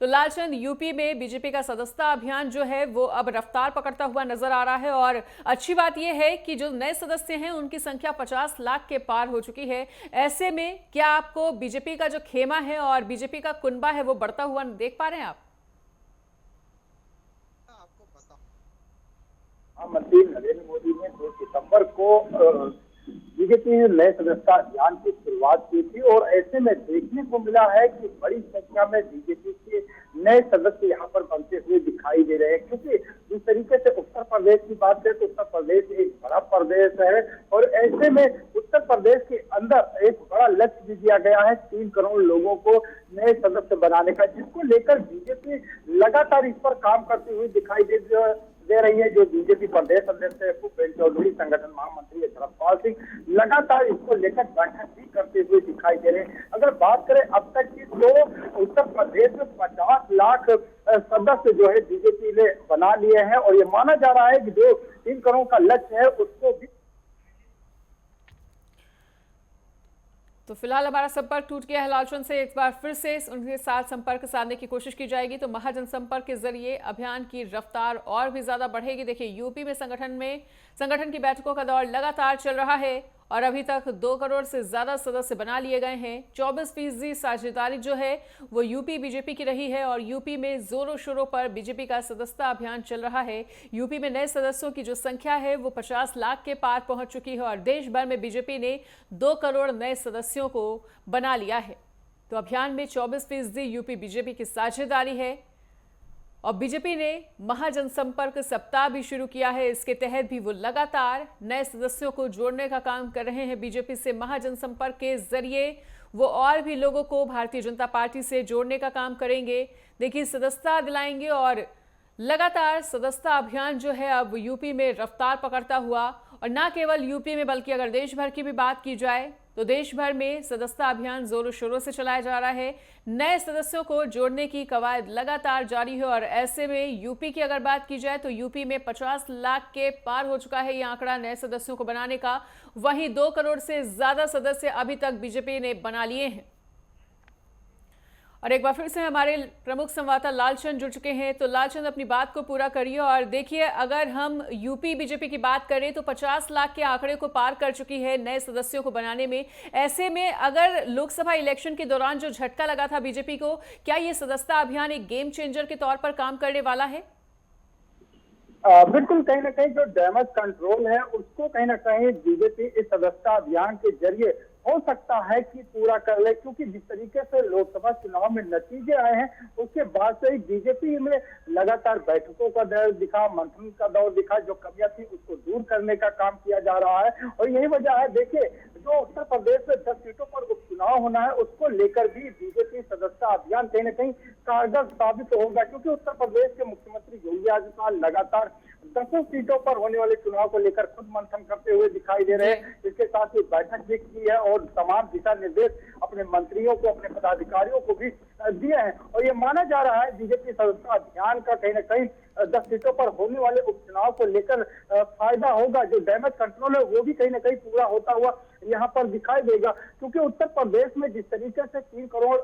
तो लालचंद, यूपी में बीजेपी का सदस्यता अभियान जो है वो अब रफ्तार पकड़ता हुआ नजर आ रहा है और अच्छी बात यह है कि जो नए सदस्य हैं उनकी संख्या 50 लाख के पार हो चुकी है। ऐसे में क्या आपको बीजेपी का जो खेमा है और बीजेपी का कुनबा है वो बढ़ता हुआ देख पा रहे हैं आप? प्रधानमंत्री नरेंद्र मोदी ने 2 सितंबर को बीजेपी ने नए सदस्यता अभियान की शुरुआत की थी और ऐसे में देखने को मिला है कि बड़ी संख्या में बीजेपी के नए सदस्य यहाँ पर बनते हुए दिखाई दे रहे हैं, क्योंकि जिस तरीके से उत्तर प्रदेश की बात करें तो उत्तर प्रदेश एक बड़ा प्रदेश है और ऐसे में उत्तर प्रदेश के अंदर एक बड़ा लक्ष्य भी दिया गया है 3 करोड़ लोगों को नए सदस्य बनाने का, जिसको लेकर बीजेपी लगातार इस पर काम करती हुई दिखाई दे रही है। जो बीजेपी प्रदेश अध्यक्ष है भूपेंद्र चौधरी, संगठन महामंत्री है धर्मपाल सिंह, लगातार इसको लेकर बैठक भी करते हुए दिखाई दे रहे हैं। अगर बात करें अब तक की तो उत्तर प्रदेश में 50 लाख सदस्य जो है बीजेपी ने बना लिए हैं और ये माना जा रहा है कि जो 3 करोड़ का लक्ष्य है उसको भी। तो फिलहाल हमारा संपर्क टूट गया है लालचंद से। एक बार फिर से उनके साथ संपर्क साधने की कोशिश की जाएगी तो महाजनसंपर्क के जरिए अभियान की रफ्तार और भी ज्यादा बढ़ेगी। देखिए, यूपी में संगठन की बैठकों का दौर लगातार चल रहा है और अभी तक 2 करोड़ से ज्यादा सदस्य बना लिए गए हैं। 24% साझेदारी जो है वो यूपी बीजेपी की रही है और यूपी में जोरों शोरों पर बीजेपी का सदस्यता अभियान चल रहा है। यूपी में नए सदस्यों की जो संख्या है वो 50 लाख के पार पहुंच चुकी है और देश भर में बीजेपी ने 2 करोड़ नए सदस्यों को बना लिया है। तो अभियान में 24% यूपी बीजेपी की साझेदारी है और बीजेपी ने महाजनसंपर्क सप्ताह भी शुरू किया है। इसके तहत भी वो लगातार नए सदस्यों को जोड़ने का काम कर रहे हैं। बीजेपी से महाजनसंपर्क के जरिए वो और भी लोगों को भारतीय जनता पार्टी से जोड़ने का काम करेंगे। देखिए, सदस्यता दिलाएंगे और लगातार सदस्यता अभियान जो है अब यूपी में रफ्तार पकड़ता हुआ, और ना केवल यूपी में बल्कि अगर देश भर की भी बात की जाए तो देश भर में सदस्यता अभियान जोरों शोरों से चलाया जा रहा है। नए सदस्यों को जोड़ने की कवायद लगातार जारी है और ऐसे में यूपी की अगर बात की जाए तो यूपी में 50 लाख के पार हो चुका है ये आंकड़ा नए सदस्यों को बनाने का। वहीं 2 करोड़ से ज्यादा सदस्य अभी तक बीजेपी ने बना लिए हैं। और एक बार फिर से हमारे प्रमुख संवाददाता लालचंद जुड़ चुके हैं। तो लालचंद, अपनी बात को पूरा करिए और देखिए, अगर हम यूपी बीजेपी की बात करें तो 50 लाख के आंकड़े को पार कर चुकी है नए सदस्यों को बनाने में। ऐसे में अगर लोकसभा इलेक्शन के दौरान जो झटका लगा था बीजेपी को, क्या ये सदस्यता अभियान एक गेम चेंजर के तौर पर काम करने वाला है? बिल्कुल, कहीं ना कहीं जो डैमेज कंट्रोल है उसको कहीं ना कहीं बीजेपी इस सदस्यता अभियान के जरिए हो सकता है कि पूरा कर ले, क्योंकि जिस तरीके से लोकसभा चुनाव में नतीजे आए हैं उसके बाद से ही बीजेपी में लगातार बैठकों का दौर दिखा, मंथन का दौर दिखा, जो कमियां थी उसको दूर करने का काम किया जा रहा है। और यही वजह है, देखिए, जो उत्तर प्रदेश में 10 सीटों पर उपचुनाव होना है उसको लेकर भी बीजेपी सदस्यता अभियान कहीं ना कहीं कारगर साबित होगा, क्योंकि उत्तर प्रदेश के मुख्यमंत्री योगी आदित्यनाथ लगातार 10 सीटों पर होने वाले चुनाव को लेकर खुद मंथन करते हुए दिखाई दे रहे हैं। इसके साथ ही बैठक भी की है और तमाम दिशा निर्देश अपने मंत्रियों को, अपने पदाधिकारियों को भी दिए हैं। और ये माना जा रहा है बीजेपी सदस्यता अभियान का कहीं ना कहीं 10 सीटों पर होने वाले उपचुनाव को लेकर फायदा होगा। जो डैमेज कंट्रोल है वो भी कहीं ना कहीं पूरा होता हुआ यहाँ पर दिखाई देगा, क्योंकि उत्तर प्रदेश में जिस तरीके से 3 करोड़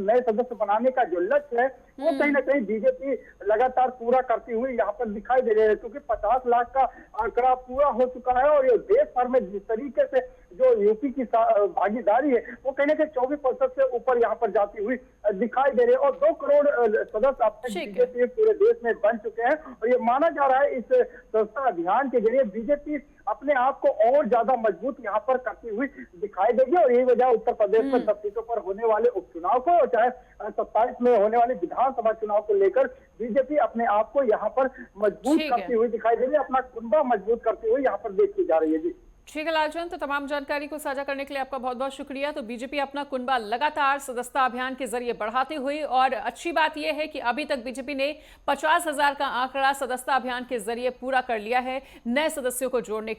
नए सदस्य बनाने का जो लक्ष्य है वो कहीं ना कहीं बीजेपी लगातार पूरा करती हुई यहाँ पर दिखाई दे रही है, क्योंकि 50 लाख का आंकड़ा पूरा हो चुका है और ये देश भर में जिस तरीके से जो यूपी की भागीदारी है वो कहीं ना कहीं 24% से ऊपर यहाँ पर जाती हुई दिखाई दे रही है और 2 करोड़ सदस्य अब तक बीजेपी पूरे देश में बन चुके हैं। और ये माना जा रहा है इस सदस्यता अभियान के जरिए बीजेपी अपने आप को और ज्यादा मजबूत यहाँ पर करती हुई दिखाई देगी। और यही वजह उत्तर प्रदेश में 10 सीटों पर होने वाले उपचुनाव को, चाहे 27 में होने वाले विधानसभा चुनाव को लेकर बीजेपी अपने आप को यहाँ पर मजबूत करती हुई दिखाई दे रही है, अपना कुनबा मजबूत करती हुई यहाँ पर देखी जा रही है। जी ठीक है लालचंद, तो तमाम जानकारी को साझा करने के लिए आपका बहुत बहुत शुक्रिया। तो बीजेपी अपना कुनबा लगातार सदस्यता अभियान के जरिए बढ़ाती हुई, और अच्छी बात यह है कि अभी तक बीजेपी ने 50,000 का आंकड़ा सदस्यता अभियान के जरिए पूरा कर लिया है नए सदस्यों को जोड़ने के लिए।